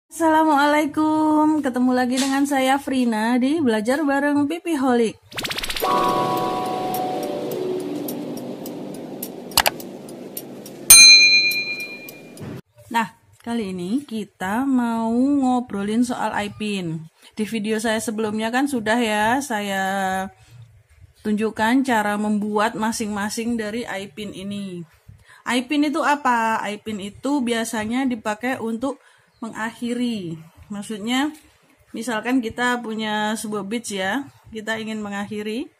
Assalamualaikum, ketemu lagi dengan saya Frina di Belajar Bareng Pipiholic. Nah, kali ini kita mau ngobrolin soal iPin. Di video saya sebelumnya kan sudah ya saya tunjukkan cara membuat masing-masing dari iPin ini. iPin itu apa? iPin itu biasanya dipakai untuk mengakhiri. Maksudnya misalkan kita punya sebuah beats ya, kita ingin mengakhiri,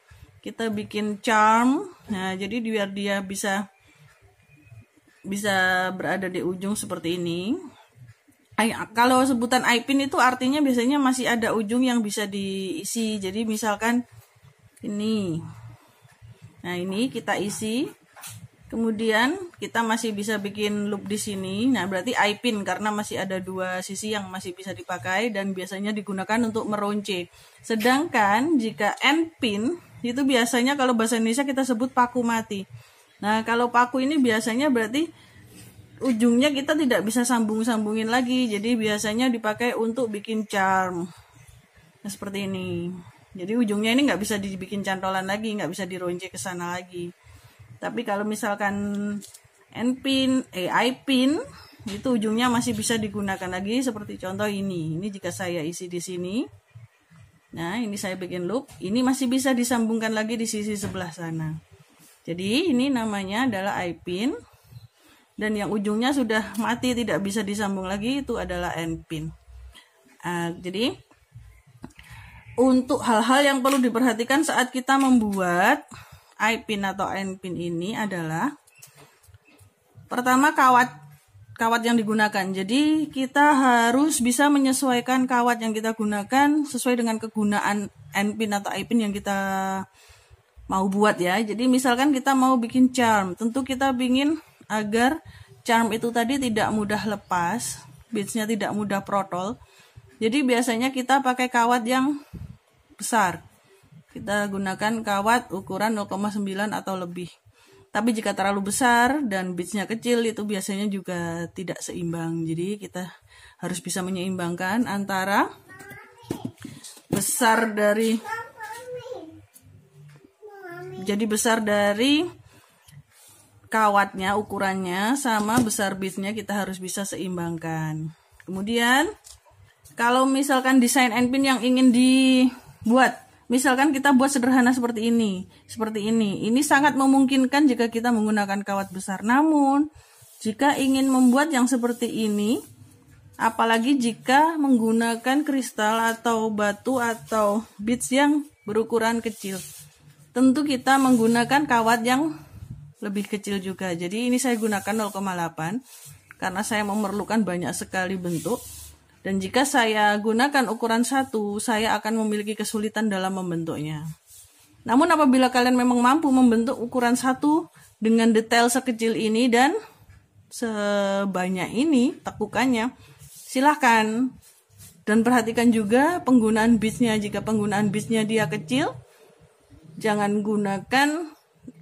kita bikin charm. Nah, jadi biar dia bisa berada di ujung seperti ini. Kalau sebutan iPin itu artinya biasanya masih ada ujung yang bisa diisi. Jadi misalkan ini. Nah, ini kita isi. Kemudian kita masih bisa bikin loop di sini. Nah, berarti iPin karena masih ada dua sisi yang masih bisa dipakai dan biasanya digunakan untuk meronce. Sedangkan jika N-pin itu biasanya kalau bahasa Indonesia kita sebut paku mati. Nah, kalau paku ini biasanya berarti ujungnya kita tidak bisa sambung-sambungin lagi. Jadi biasanya dipakai untuk bikin charm. Nah, seperti ini. Jadi ujungnya ini nggak bisa dibikin cantolan lagi, nggak bisa dironce ke sana lagi. Tapi kalau misalkan iPin itu ujungnya masih bisa digunakan lagi seperti contoh ini. Ini jika saya isi di sini. Nah, ini saya bikin loop. Ini masih bisa disambungkan lagi di sisi sebelah sana. Jadi ini namanya adalah iPin. Dan yang ujungnya sudah mati tidak bisa disambung lagi itu adalah N-pin. Jadi untuk hal-hal yang perlu diperhatikan saat kita membuat iPin atau N-pin ini adalah pertama kawat yang digunakan. Jadi kita harus bisa menyesuaikan kawat yang kita gunakan sesuai dengan kegunaan N-pin atau iPin yang kita mau buat ya. Jadi misalkan kita mau bikin charm, tentu kita ingin agar charm itu tadi tidak mudah lepas, beadsnya tidak mudah protol. Jadi biasanya kita pakai kawat yang besar. Kita gunakan kawat ukuran 0,9 atau lebih. Tapi jika terlalu besar dan beadsnya kecil itu biasanya juga tidak seimbang. Jadi kita harus bisa menyeimbangkan antara besar dari kawatnya, ukurannya sama besar beadsnya kita harus bisa seimbangkan. Kemudian kalau misalkan desain N-pin yang ingin dibuat, misalkan kita buat sederhana seperti ini. Ini sangat memungkinkan jika kita menggunakan kawat besar. Namun, jika ingin membuat yang seperti ini, apalagi jika menggunakan kristal atau batu atau beads yang berukuran kecil, tentu kita menggunakan kawat yang lebih kecil juga. Jadi ini saya gunakan 0,8 karena saya memerlukan banyak sekali bentuk. Dan jika saya gunakan ukuran 1, saya akan memiliki kesulitan dalam membentuknya. Namun apabila kalian memang mampu membentuk ukuran 1 dengan detail sekecil ini dan sebanyak ini tekukannya, silahkan. Dan perhatikan juga penggunaan beadsnya. Jika penggunaan beadsnya dia kecil, jangan gunakan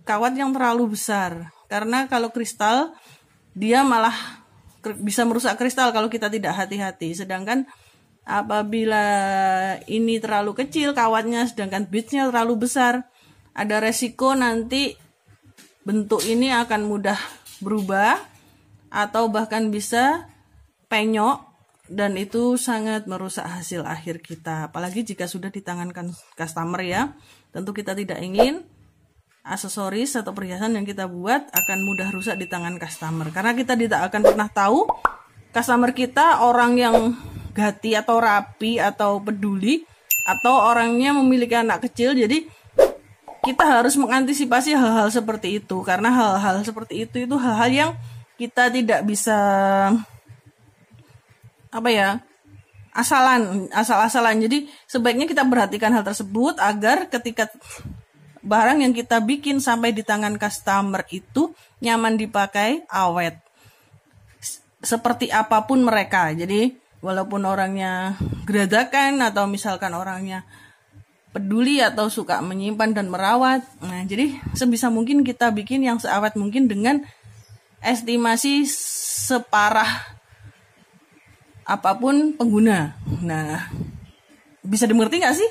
kawat yang terlalu besar. Karena kalau kristal, dia malah bisa merusak kristal kalau kita tidak hati-hati. Sedangkan apabila ini terlalu kecil kawatnya, sedangkan beadsnya terlalu besar, ada resiko nanti bentuk ini akan mudah berubah atau bahkan bisa penyok dan itu sangat merusak hasil akhir kita. Apalagi jika sudah ditangankan customer ya. Tentu kita tidak ingin aksesoris atau perhiasan yang kita buat akan mudah rusak di tangan customer. Karena kita tidak akan pernah tahu customer kita orang yang gati atau rapi atau peduli atau orangnya memiliki anak kecil. Jadi kita harus mengantisipasi hal-hal seperti itu. Karena hal-hal seperti itu hal-hal yang kita tidak bisa asal-asalan. Jadi sebaiknya kita perhatikan hal tersebut agar ketika barang yang kita bikin sampai di tangan customer itu nyaman dipakai, awet. Seperti apapun mereka. Jadi walaupun orangnya geradakan atau misalkan orangnya peduli atau suka menyimpan dan merawat. Nah, jadi sebisa mungkin kita bikin yang seawet mungkin dengan estimasi separah apapun pengguna. Nah, bisa dimengerti nggak sih?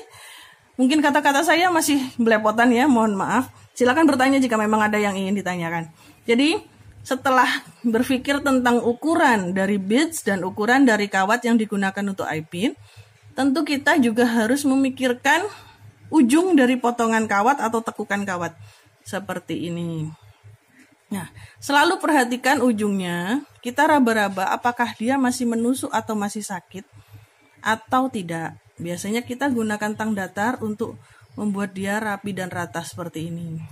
Mungkin kata-kata saya masih belepotan ya, mohon maaf. Silakan bertanya jika memang ada yang ingin ditanyakan. Jadi, setelah berpikir tentang ukuran dari bits dan ukuran dari kawat yang digunakan untuk eye-pin, tentu kita juga harus memikirkan ujung dari potongan kawat atau tekukan kawat. Seperti ini. Nah, selalu perhatikan ujungnya, kita raba-raba apakah dia masih menusuk atau masih sakit atau tidak. Biasanya kita gunakan tang datar untuk membuat dia rapi dan rata seperti ini.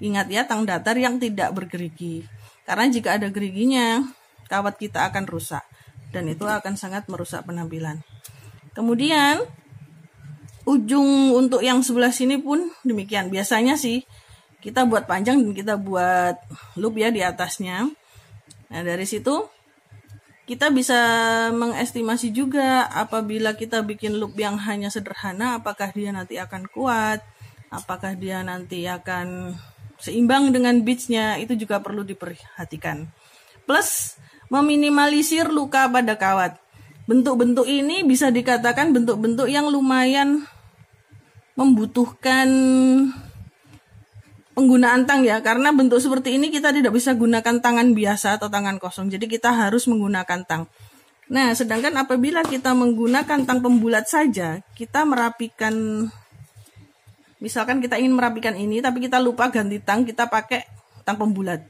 Ingat ya, tang datar yang tidak bergerigi. Karena jika ada geriginya, kawat kita akan rusak. Dan itu akan sangat merusak penampilan. Kemudian, ujung untuk yang sebelah sini pun demikian. Biasanya sih, kita buat panjang dan kita buat loop ya di atasnya. Nah, dari situ kita bisa mengestimasi juga apabila kita bikin loop yang hanya sederhana, apakah dia nanti akan kuat, apakah dia nanti akan seimbang dengan beads-nya, itu juga perlu diperhatikan. Plus, meminimalisir luka pada kawat. Bentuk-bentuk ini bisa dikatakan bentuk-bentuk yang lumayan membutuhkan penggunaan tang ya, karena bentuk seperti ini kita tidak bisa gunakan tangan biasa atau tangan kosong, jadi kita harus menggunakan tang. Nah, sedangkan apabila kita menggunakan tang pembulat saja, kita merapikan, misalkan kita ingin merapikan ini, tapi kita lupa ganti tang, kita pakai tang pembulat.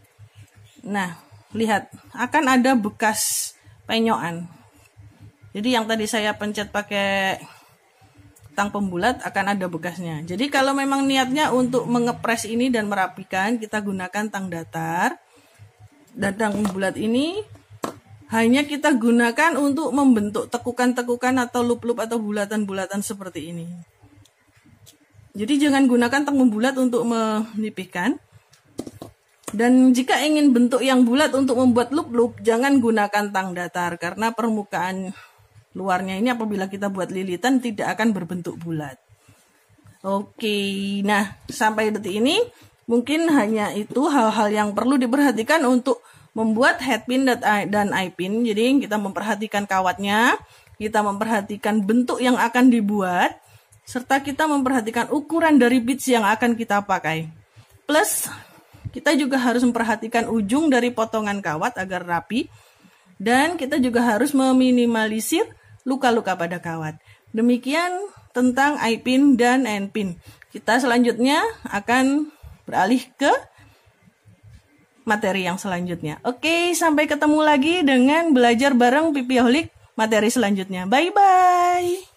Nah, lihat, akan ada bekas penyokan. Jadi yang tadi saya pencet pakai tang pembulat akan ada bekasnya. Jadi kalau memang niatnya untuk mengepres ini dan merapikan, kita gunakan tang datar. Dan tang pembulat ini hanya kita gunakan untuk membentuk tekukan-tekukan atau loop-loop atau bulatan-bulatan seperti ini. Jadi jangan gunakan tang pembulat untuk menipihkan. Dan jika ingin bentuk yang bulat untuk membuat loop-loop, jangan gunakan tang datar karena permukaan luarnya ini apabila kita buat lilitan tidak akan berbentuk bulat. Oke, nah sampai detik ini mungkin hanya itu hal-hal yang perlu diperhatikan untuk membuat headpin dan eyepin. Jadi kita memperhatikan kawatnya, kita memperhatikan bentuk yang akan dibuat, serta kita memperhatikan ukuran dari beads yang akan kita pakai. Plus, kita juga harus memperhatikan ujung dari potongan kawat agar rapi, dan kita juga harus meminimalisir luka-luka pada kawat. Demikian tentang eyepin dan endpin. Kita selanjutnya akan beralih ke materi yang selanjutnya. Oke, sampai ketemu lagi dengan belajar bareng Pipiaholic materi selanjutnya. Bye-bye.